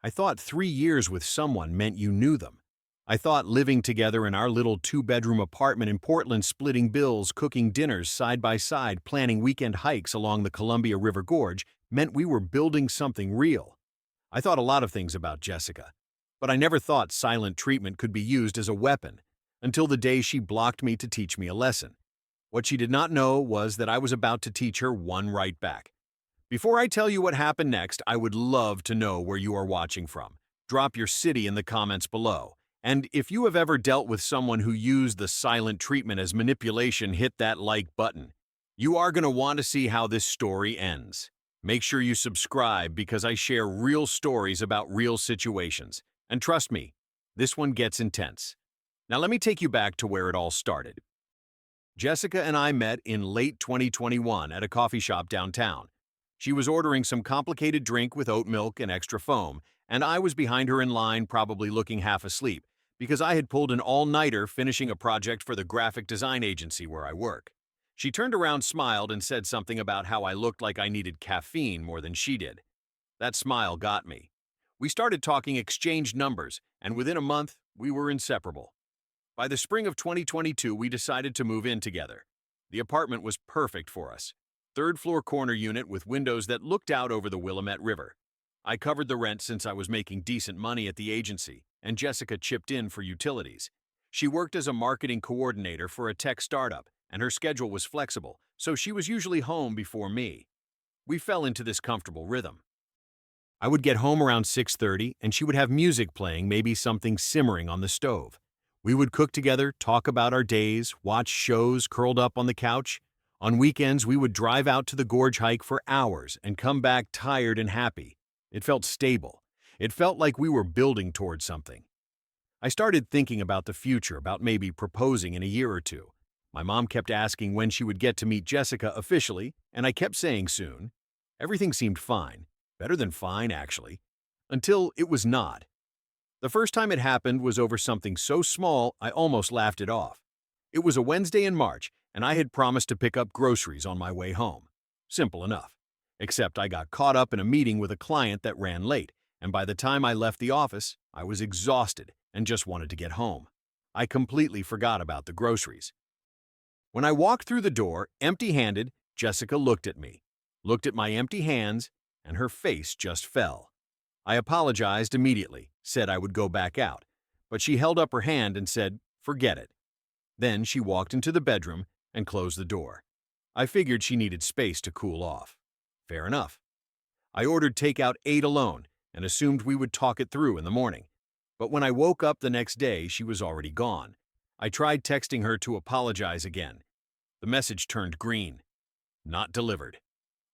I thought 3 years with someone meant you knew them. I thought living together in our little two-bedroom apartment in Portland, splitting bills, cooking dinners side by side, planning weekend hikes along the Columbia River Gorge meant we were building something real. I thought a lot of things about Jessica, but I never thought silent treatment could be used as a weapon until the day she blocked me to teach me a lesson. What she did not know was that I was about to teach her one right back. Before I tell you what happened next, I would love to know where you are watching from. Drop your city in the comments below. And if you have ever dealt with someone who used the silent treatment as manipulation, hit that like button. You are going to want to see how this story ends. Make sure you subscribe because I share real stories about real situations. And trust me, this one gets intense. Now let me take you back to where it all started. Jessica and I met in late 2021 at a coffee shop downtown. She was ordering some complicated drink with oat milk and extra foam, and I was behind her in line, probably looking half asleep, because I had pulled an all-nighter finishing a project for the graphic design agency where I work. She turned around, smiled, and said something about how I looked like I needed caffeine more than she did. That smile got me. We started talking, exchanged numbers, and within a month, we were inseparable. By the spring of 2022, we decided to move in together. The apartment was perfect for us. Third-floor corner unit with windows that looked out over the Willamette River. I covered the rent since I was making decent money at the agency, and Jessica chipped in for utilities. She worked as a marketing coordinator for a tech startup, and her schedule was flexible, so she was usually home before me. We fell into this comfortable rhythm. I would get home around 6:30, and she would have music playing, maybe something simmering on the stove. We would cook together, talk about our days, watch shows curled up on the couch. On weekends, we would drive out to the gorge hike for hours and come back tired and happy. It felt stable. It felt like we were building towards something. I started thinking about the future, about maybe proposing in a year or two. My mom kept asking when she would get to meet Jessica officially, and I kept saying soon. Everything seemed fine. Better than fine, actually. Until it was not. The first time it happened was over something so small I almost laughed it off. It was a Wednesday in March, and I had promised to pick up groceries on my way home. Simple enough. Except I got caught up in a meeting with a client that ran late, and by the time I left the office, I was exhausted and just wanted to get home. I completely forgot about the groceries. When I walked through the door, empty-handed, Jessica looked at me, looked at my empty hands, and her face just fell. I apologized immediately, said I would go back out, but she held up her hand and said, "Forget it." Then she walked into the bedroom and closed the door. I figured she needed space to cool off. Fair enough. I ordered takeout, ate alone, and assumed we would talk it through in the morning. But when I woke up the next day, she was already gone. I tried texting her to apologize again. The message turned green. Not delivered.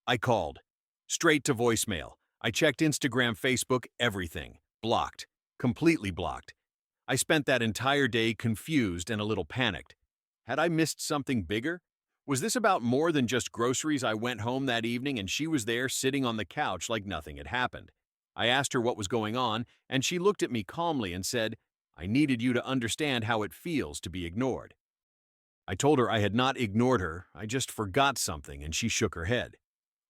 I called. Straight to voicemail. I checked Instagram, Facebook, everything. Blocked. Completely blocked. I spent that entire day confused and a little panicked. Had I missed something bigger? Was this about more than just groceries? I went home that evening and she was there sitting on the couch like nothing had happened. I asked her what was going on, and she looked at me calmly and said, "I needed you to understand how it feels to be ignored." I told her I had not ignored her, I just forgot something, and she shook her head.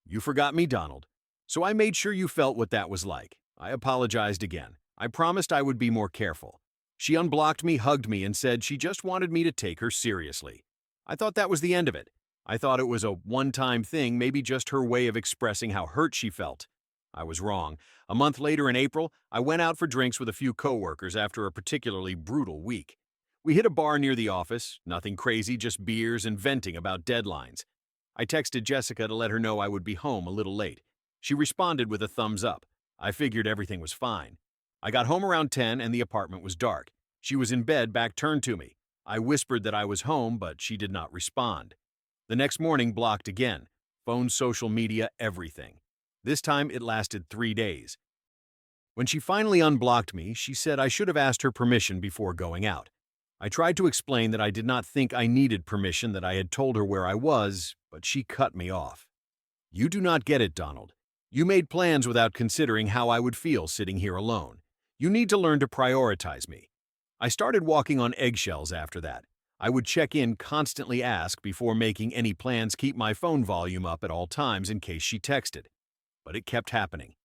"You forgot me, Donald. So I made sure you felt what that was like." I apologized again. I promised I would be more careful. She unblocked me, hugged me, and said she just wanted me to take her seriously. I thought that was the end of it. I thought it was a one-time thing, maybe just her way of expressing how hurt she felt. I was wrong. A month later in April, I went out for drinks with a few coworkers after a particularly brutal week. We hit a bar near the office, nothing crazy, just beers and venting about deadlines. I texted Jessica to let her know I would be home a little late. She responded with a thumbs up. I figured everything was fine. I got home around 10 and the apartment was dark. She was in bed, back turned to me. I whispered that I was home, but she did not respond. The next morning, blocked again. Phone, social media, everything. This time it lasted 3 days. When she finally unblocked me, she said I should have asked her permission before going out. I tried to explain that I did not think I needed permission, that I had told her where I was, but she cut me off. "You do not get it, Donald. You made plans without considering how I would feel sitting here alone. You need to learn to prioritize me." I started walking on eggshells after that. I would check in, constantly ask before making any plans, keep my phone volume up at all times in case she texted. But it kept happening.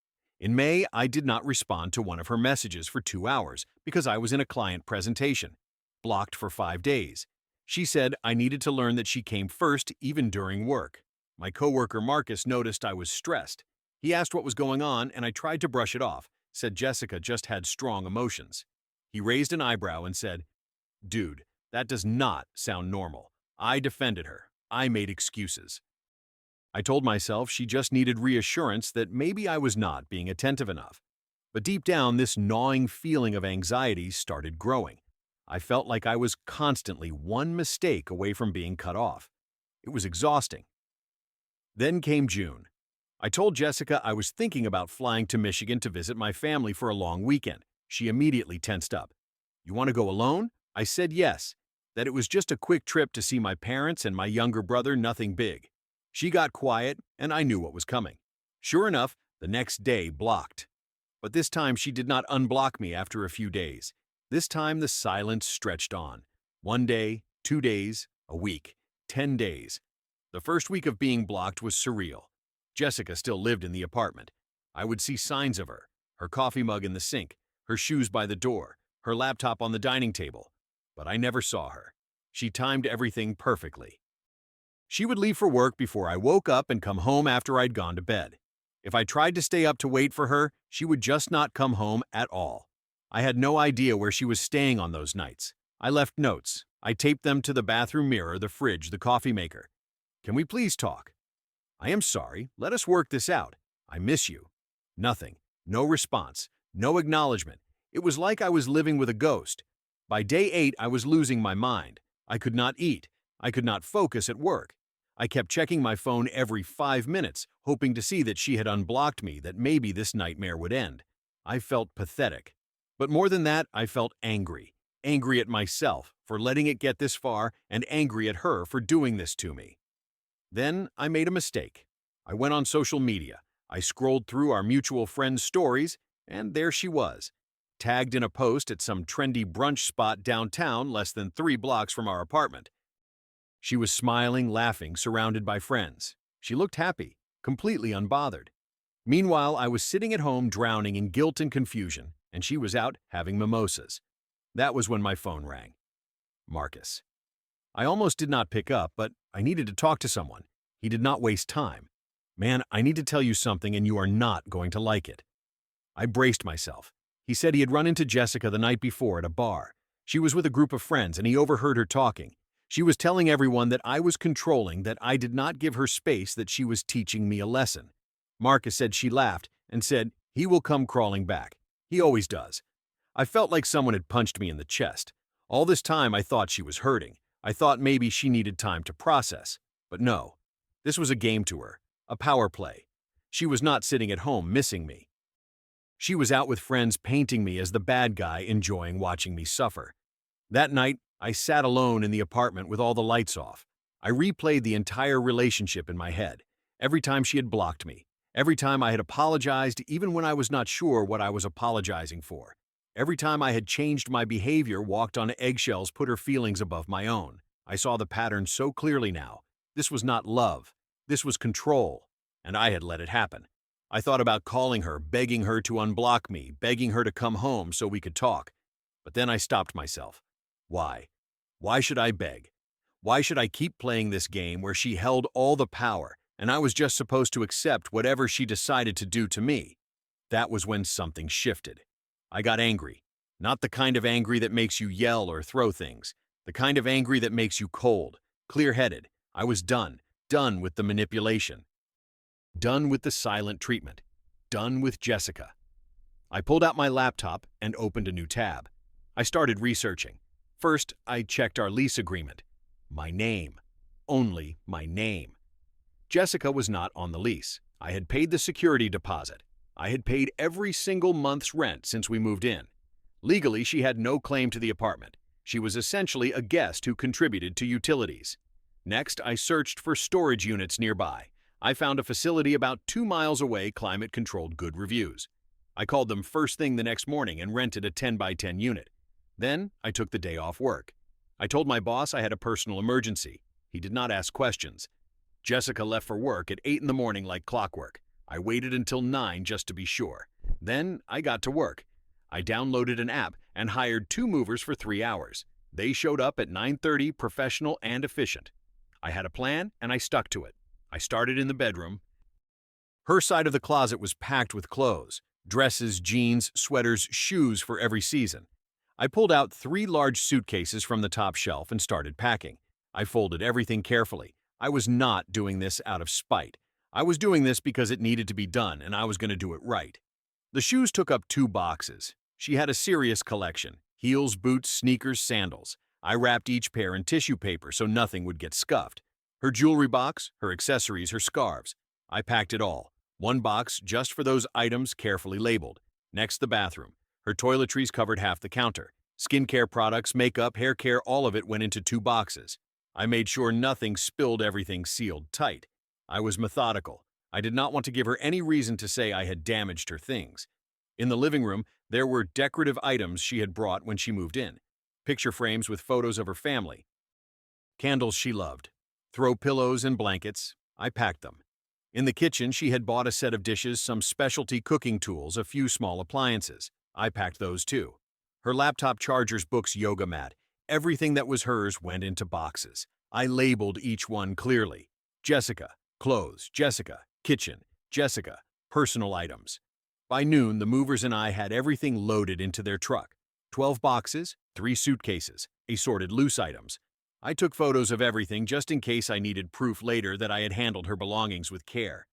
In May, I did not respond to one of her messages for 2 hours because I was in a client presentation. Blocked for 5 days. She said I needed to learn that she came first even during work. My coworker Marcus noticed I was stressed. He asked what was going on, and I tried to brush it off, said Jessica just had strong emotions. He raised an eyebrow and said, "Dude, that does not sound normal." I defended her. I made excuses. I told myself she just needed reassurance that maybe I was not being attentive enough. But deep down, this gnawing feeling of anxiety started growing. I felt like I was constantly one mistake away from being cut off. It was exhausting. Then came June. I told Jessica I was thinking about flying to Michigan to visit my family for a long weekend. She immediately tensed up. "You want to go alone?" I said yes, that it was just a quick trip to see my parents and my younger brother, nothing big. She got quiet, and I knew what was coming. Sure enough, the next day blocked. But this time she did not unblock me after a few days. This time the silence stretched on. 1 day, 2 days, a week, 10 days. The first week of being blocked was surreal. Jessica still lived in the apartment. I would see signs of her, her coffee mug in the sink, her shoes by the door, her laptop on the dining table. But I never saw her. She timed everything perfectly. She would leave for work before I woke up and come home after I'd gone to bed. If I tried to stay up to wait for her, she would just not come home at all. I had no idea where she was staying on those nights. I left notes. I taped them to the bathroom mirror, the fridge, the coffee maker. "Can we please talk?" "I am sorry. Let us work this out. I miss you." Nothing. No response. No acknowledgement. It was like I was living with a ghost. By day 8, I was losing my mind. I could not eat. I could not focus at work. I kept checking my phone every 5 minutes, hoping to see that she had unblocked me, that maybe this nightmare would end. I felt pathetic. But more than that, I felt angry. Angry at myself for letting it get this far, and angry at her for doing this to me. Then I made a mistake. I went on social media. I scrolled through our mutual friends' stories, and there she was, tagged in a post at some trendy brunch spot downtown less than 3 blocks from our apartment. She was smiling, laughing, surrounded by friends. She looked happy, completely unbothered. Meanwhile, I was sitting at home drowning in guilt and confusion, and she was out having mimosas. That was when my phone rang. Marcus. I almost did not pick up, but I needed to talk to someone. He did not waste time. "Man, I need to tell you something, and you are not going to like it." I braced myself. He said he had run into Jessica the night before at a bar. She was with a group of friends, and he overheard her talking. She was telling everyone that I was controlling, that I did not give her space, that she was teaching me a lesson. Marcus said she laughed and said, "He will come crawling back. He always does." I felt like someone had punched me in the chest. All this time I thought she was hurting. I thought maybe she needed time to process. But no. This was a game to her, a power play. She was not sitting at home missing me. She was out with friends painting me as the bad guy, enjoying watching me suffer. That night, I sat alone in the apartment with all the lights off. I replayed the entire relationship in my head. Every time she had blocked me. Every time I had apologized, even when I was not sure what I was apologizing for. Every time I had changed my behavior, walked on eggshells, put her feelings above my own. I saw the pattern so clearly now. This was not love. This was control. And I had let it happen. I thought about calling her, begging her to unblock me, begging her to come home so we could talk. But then I stopped myself. Why? Why should I beg? Why should I keep playing this game where she held all the power, and I was just supposed to accept whatever she decided to do to me? That was when something shifted. I got angry. Not the kind of angry that makes you yell or throw things. The kind of angry that makes you cold, clear-headed. I was done. Done with the manipulation. Done with the silent treatment. Done with Jessica. I pulled out my laptop and opened a new tab. I started researching. First, I checked our lease agreement. My name. Only my name. Jessica was not on the lease. I had paid the security deposit. I had paid every single month's rent since we moved in. Legally, she had no claim to the apartment. She was essentially a guest who contributed to utilities. Next, I searched for storage units nearby. I found a facility about 2 miles away, climate-controlled, good reviews. I called them first thing the next morning and rented a 10 by 10 unit. Then, I took the day off work. I told my boss I had a personal emergency. He did not ask questions. Jessica left for work at 8 in the morning like clockwork. I waited until 9 just to be sure. Then I got to work. I downloaded an app and hired 2 movers for 3 hours. They showed up at 9:30, professional and efficient. I had a plan and I stuck to it. I started in the bedroom. Her side of the closet was packed with clothes, dresses, jeans, sweaters, shoes for every season. I pulled out 3 large suitcases from the top shelf and started packing. I folded everything carefully. I was not doing this out of spite. I was doing this because it needed to be done and I was going to do it right. The shoes took up 2 boxes. She had a serious collection: heels, boots, sneakers, sandals. I wrapped each pair in tissue paper so nothing would get scuffed. Her jewelry box, her accessories, her scarves. I packed it all. 1 box just for those items, carefully labeled. Next, the bathroom. Her toiletries covered half the counter. Skincare products, makeup, hair care, all of it went into 2 boxes. I made sure nothing spilled, everything sealed tight. I was methodical. I did not want to give her any reason to say I had damaged her things. In the living room, there were decorative items she had brought when she moved in. Picture frames with photos of her family. Candles she loved. Throw pillows and blankets. I packed them. In the kitchen, she had bought a set of dishes, some specialty cooking tools, a few small appliances. I packed those too. Her laptop, chargers, books, yoga mat. Everything that was hers went into boxes. I labeled each one clearly. Jessica, clothes. Jessica, kitchen. Jessica, personal items. By noon, the movers and I had everything loaded into their truck. 12 boxes, 3 suitcases, assorted loose items. I took photos of everything just in case I needed proof later that I had handled her belongings with care.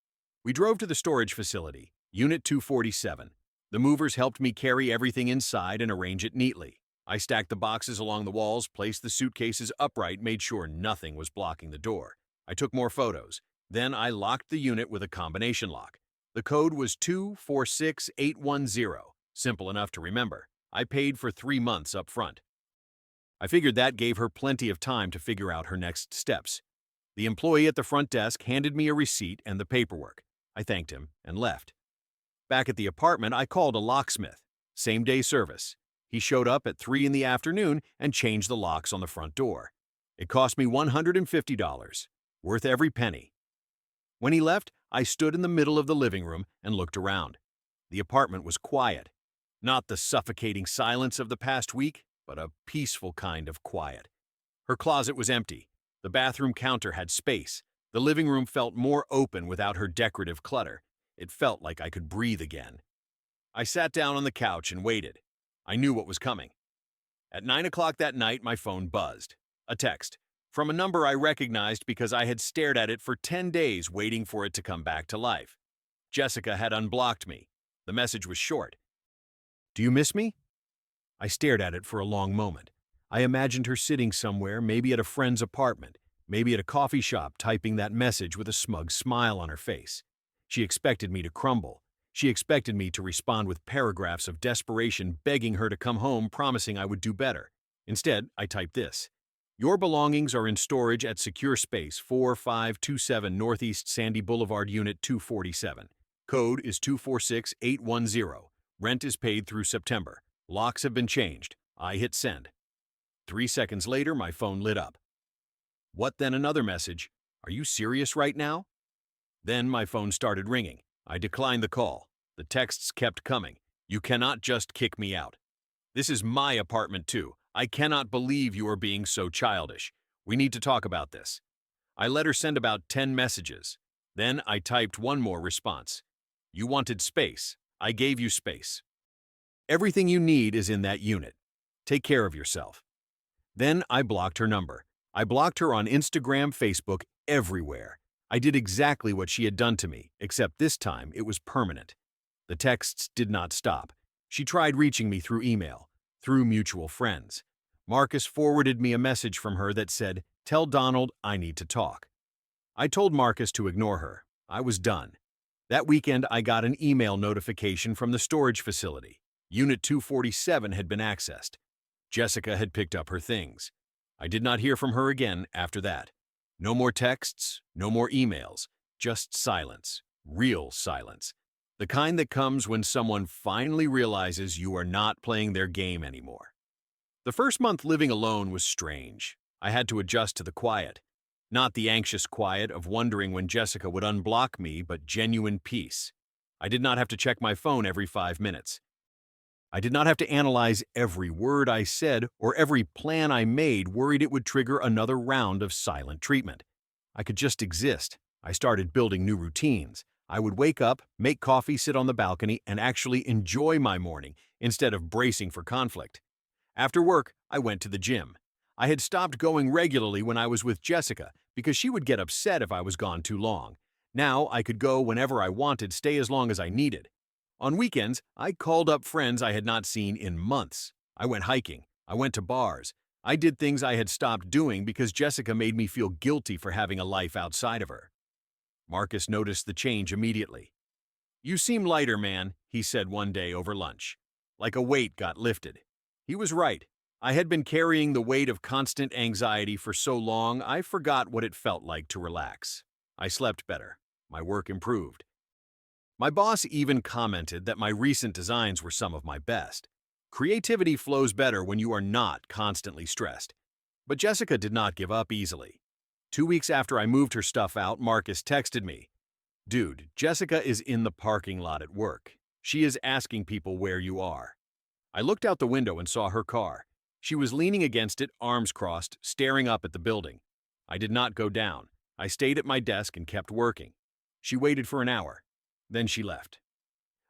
We drove to the storage facility, Unit 247. The movers helped me carry everything inside and arrange it neatly. I stacked the boxes along the walls, placed the suitcases upright, made sure nothing was blocking the door. I took more photos. Then I locked the unit with a combination lock. The code was 246810, simple enough to remember. I paid for 3 months up front. I figured that gave her plenty of time to figure out her next steps. The employee at the front desk handed me a receipt and the paperwork. I thanked him and left. Back at the apartment, I called a locksmith. Same-day service. He showed up at 3 in the afternoon and changed the locks on the front door. It cost me $150, worth every penny. When he left, I stood in the middle of the living room and looked around. The apartment was quiet. Not the suffocating silence of the past week, but a peaceful kind of quiet. Her closet was empty. The bathroom counter had space. The living room felt more open without her decorative clutter. It felt like I could breathe again. I sat down on the couch and waited. I knew what was coming. At 9 o'clock that night, my phone buzzed. A text from a number I recognized because I had stared at it for 10 days waiting for it to come back to life. Jessica had unblocked me. The message was short. "Do you miss me?" I stared at it for a long moment. I imagined her sitting somewhere, maybe at a friend's apartment, maybe at a coffee shop, typing that message with a smug smile on her face. She expected me to crumble. She expected me to respond with paragraphs of desperation, begging her to come home, promising I would do better. Instead, I typed this: "Your belongings are in storage at Secure Space 4527 Northeast Sandy Boulevard, Unit 247. Code is 246810. Rent is paid through September. Locks have been changed." I hit send. 3 seconds later, my phone lit up. What then? Another message. "Are you serious right now?" Then my phone started ringing. I declined the call. The texts kept coming. "You cannot just kick me out. This is my apartment too. I cannot believe you are being so childish. We need to talk about this." I let her send about 10 messages. Then I typed one more response. "You wanted space. I gave you space. Everything you need is in that unit. Take care of yourself." Then I blocked her number. I blocked her on Instagram, Facebook, everywhere. I did exactly what she had done to me, except this time it was permanent. The texts did not stop. She tried reaching me through email, through mutual friends. Marcus forwarded me a message from her that said, "Tell Donald I need to talk." I told Marcus to ignore her. I was done. That weekend, I got an email notification from the storage facility. Unit 247 had been accessed. Jessica had picked up her things. I did not hear from her again after that. No more texts, no more emails, just silence, real silence. The kind that comes when someone finally realizes you are not playing their game anymore. The first month living alone was strange. I had to adjust to the quiet. Not the anxious quiet of wondering when Jessica would unblock me, but genuine peace. I did not have to check my phone every 5 minutes. I did not have to analyze every word I said or every plan I made, worried it would trigger another round of silent treatment. I could just exist. I started building new routines. I would wake up, make coffee, sit on the balcony, and actually enjoy my morning instead of bracing for conflict. After work, I went to the gym. I had stopped going regularly when I was with Jessica because she would get upset if I was gone too long. Now I could go whenever I wanted, stay as long as I needed. On weekends, I called up friends I had not seen in months. I went hiking. I went to bars. I did things I had stopped doing because Jessica made me feel guilty for having a life outside of her. Marcus noticed the change immediately. "You seem lighter, man," he said one day over lunch. Like a weight got lifted. He was right. I had been carrying the weight of constant anxiety for so long, I forgot what it felt like to relax. I slept better. My work improved. My boss even commented that my recent designs were some of my best. Creativity flows better when you are not constantly stressed. But Jessica did not give up easily. 2 weeks after I moved her stuff out, Marcus texted me, "Dude, Jessica is in the parking lot at work. She is asking people where you are." I looked out the window and saw her car. She was leaning against it, arms crossed, staring up at the building. I did not go down. I stayed at my desk and kept working. She waited for an hour. Then she left.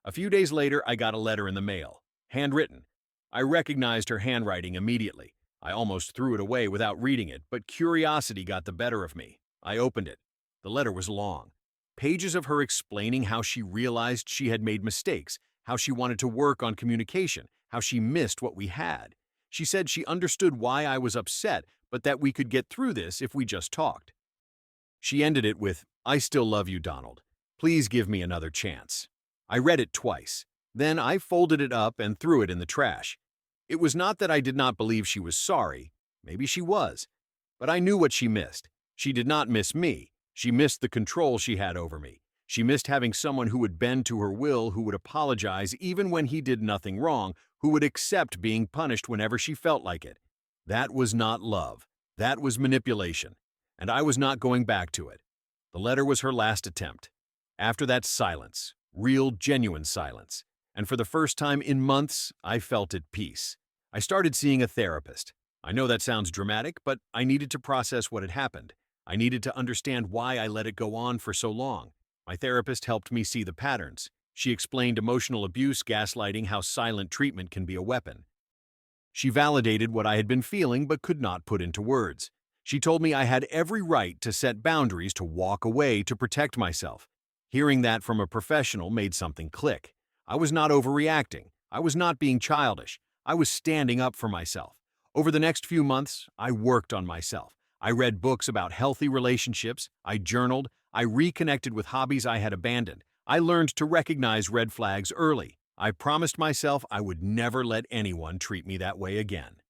A few days later, I got a letter in the mail, handwritten. I recognized her handwriting immediately. I almost threw it away without reading it, but curiosity got the better of me. I opened it. The letter was long. Pages of her explaining how she realized she had made mistakes, how she wanted to work on communication, how she missed what we had. She said she understood why I was upset, but that we could get through this if we just talked. She ended it with, "I still love you, Donald. Please give me another chance." I read it twice. Then I folded it up and threw it in the trash. It was not that I did not believe she was sorry. Maybe she was. But I knew what she missed. She did not miss me. She missed the control she had over me. She missed having someone who would bend to her will, who would apologize even when he did nothing wrong, who would accept being punished whenever she felt like it. That was not love. That was manipulation. And I was not going back to it. The letter was her last attempt. After that, silence. Real, genuine silence. And for the first time in months, I felt at peace. I started seeing a therapist. I know that sounds dramatic, but I needed to process what had happened. I needed to understand why I let it go on for so long. My therapist helped me see the patterns. She explained emotional abuse, gaslighting, how silent treatment can be a weapon. She validated what I had been feeling but could not put into words. She told me I had every right to set boundaries, to walk away, to protect myself. Hearing that from a professional made something click. I was not overreacting. I was not being childish. I was standing up for myself. Over the next few months, I worked on myself. I read books about healthy relationships. I journaled. I reconnected with hobbies I had abandoned. I learned to recognize red flags early. I promised myself I would never let anyone treat me that way again.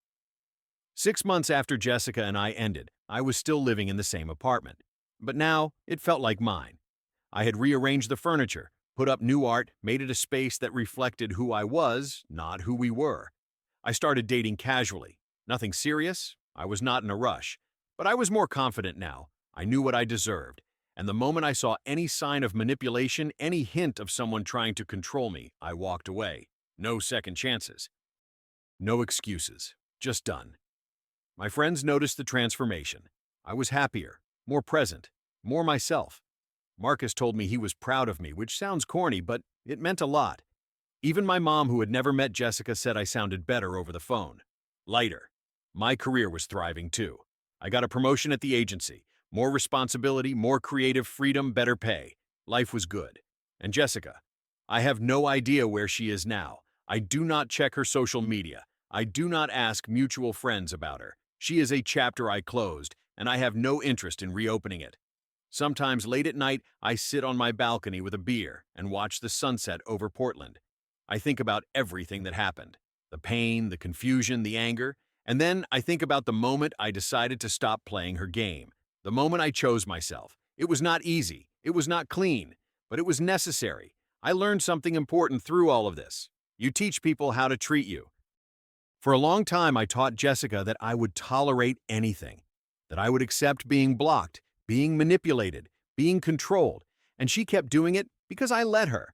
6 months after Jessica and I ended, I was still living in the same apartment. But now, it felt like mine. I had rearranged the furniture, put up new art, made it a space that reflected who I was, not who we were. I started dating casually. Nothing serious. I was not in a rush. But I was more confident now. I knew what I deserved. And the moment I saw any sign of manipulation, any hint of someone trying to control me, I walked away. No second chances. No excuses. Just done. My friends noticed the transformation. I was happier, more present, more myself. Marcus told me he was proud of me, which sounds corny, but it meant a lot. Even my mom, who had never met Jessica, said I sounded better over the phone. Lighter. My career was thriving too. I got a promotion at the agency. More responsibility, more creative freedom, better pay. Life was good. And Jessica, I have no idea where she is now. I do not check her social media. I do not ask mutual friends about her. She is a chapter I closed, and I have no interest in reopening it. Sometimes late at night, I sit on my balcony with a beer and watch the sunset over Portland. I think about everything that happened, the pain, the confusion, the anger, and then I think about the moment I decided to stop playing her game, the moment I chose myself. It was not easy, it was not clean, but it was necessary. I learned something important through all of this. You teach people how to treat you. For a long time, I taught Jessica that I would tolerate anything, that I would accept being blocked, being manipulated, being controlled, and she kept doing it because I let her.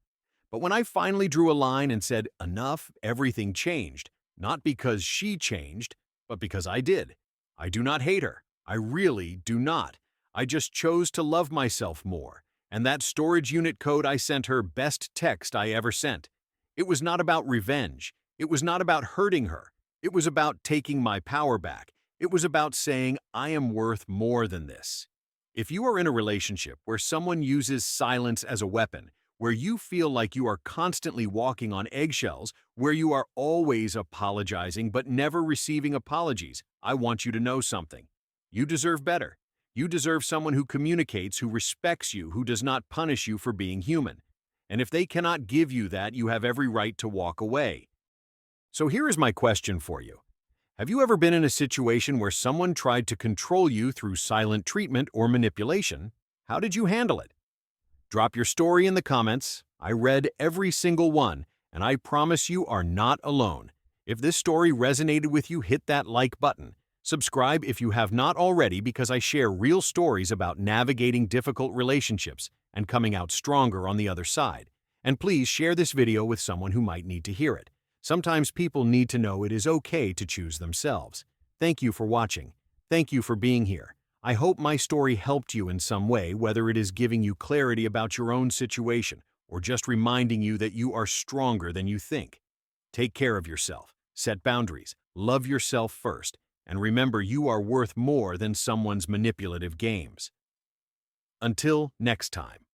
But when I finally drew a line and said, enough, everything changed. Not because she changed, but because I did. I do not hate her. I really do not. I just chose to love myself more. And that storage unit code I sent her, best text I ever sent. It was not about revenge. It was not about hurting her. It was about taking my power back. It was about saying, I am worth more than this. If you are in a relationship where someone uses silence as a weapon, where you feel like you are constantly walking on eggshells, where you are always apologizing but never receiving apologies, I want you to know something. You deserve better. You deserve someone who communicates, who respects you, who does not punish you for being human. And if they cannot give you that, you have every right to walk away. So here is my question for you. Have you ever been in a situation where someone tried to control you through silent treatment or manipulation? How did you handle it? Drop your story in the comments. I read every single one, and I promise you are not alone. If this story resonated with you, hit that like button. Subscribe if you have not already, because I share real stories about navigating difficult relationships and coming out stronger on the other side. And please share this video with someone who might need to hear it. Sometimes people need to know it is okay to choose themselves. Thank you for watching. Thank you for being here. I hope my story helped you in some way, whether it is giving you clarity about your own situation or just reminding you that you are stronger than you think. Take care of yourself, set boundaries, love yourself first, and remember you are worth more than someone's manipulative games. Until next time.